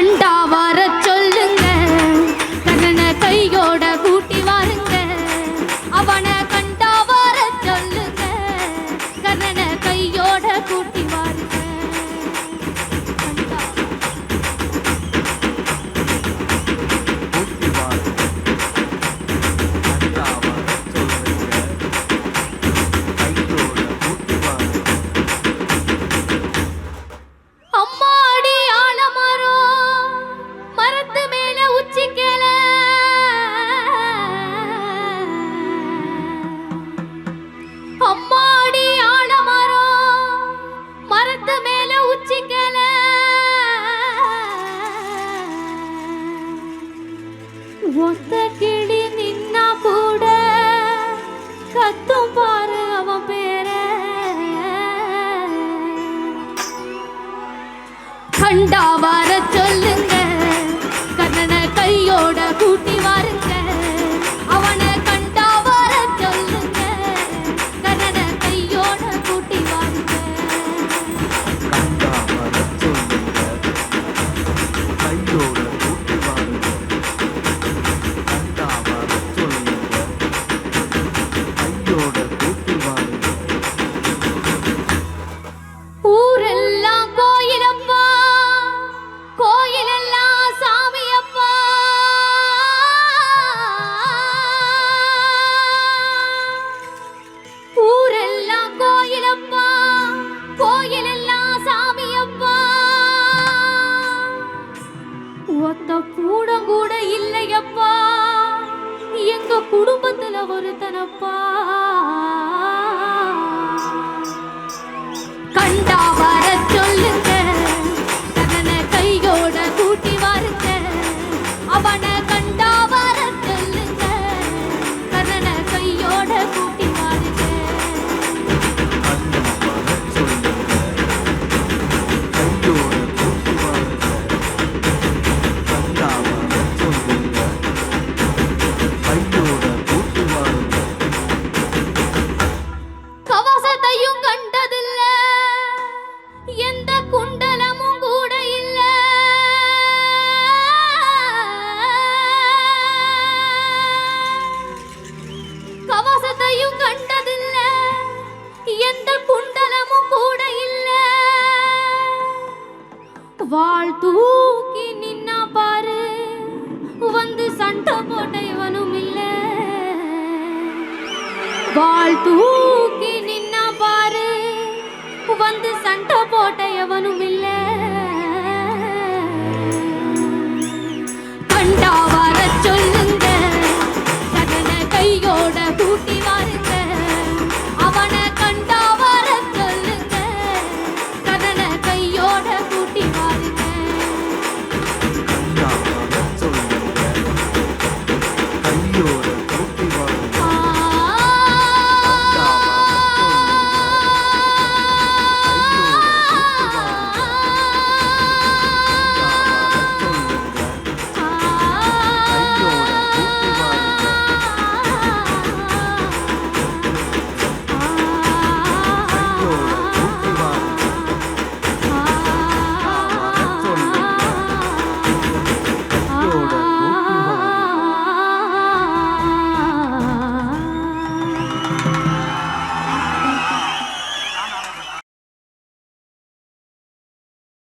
கண்டா வர சொல்லுங்க, கண்ணனை கையோட கூட்டி வாருங்க. அவனை கண்டா வர சொல்லுங்க, கண்ணனை கையோட கூட்டி வாருங்க. ஒத்த கிளி நின்னா கூட கத்தும் பாரு அவன் பேர. கண்டா வர சொல்லுங்க, கண்ணனை கையோட கூட்டி வாருங்க. அவனை கண்டா வர சொல்லுங்க, கண்ணனை கையோட கூட்டி வாருங்க. கண்டா வர சொல்லுங்க, கையோட கூட்டி வாருங்க. ஊரெல்லாம் கோயிலப்பா, கோயிலெல்லாம் சாமியப்பா. ஊரெல்லாம் கோயிலப்பா, கோயிலெல்லாம் சாமியப்பா. ஒத்த கூடம் கூட இல்லையப்பா, எங்க குடும்பத்துல ஒருத்தனப்பா. கண்டா வர சொல்லுங்க, கண்ணனை கையோட கூட்டி வாருங்க. அவனை கண்டா வர சொல்லுங்க, கண்ணனை கையோட கூட்டி வாருங்க. கவசத்தையும் கண்டதில்ல, எந்த குண்டலமும் கூட இல்ல. கவசத்தையும் கண்டதில்ல, எந்த குண்டலமும் கூட இல்ல. வாள் தூக்கி நின்னா பாரு, வந்து சண்டை போட்ட இவனும் இல்ல. வாள் தூக்கி நின்னா பாரு, வந்து சண்டை போட்ட எவனும் இல்லை.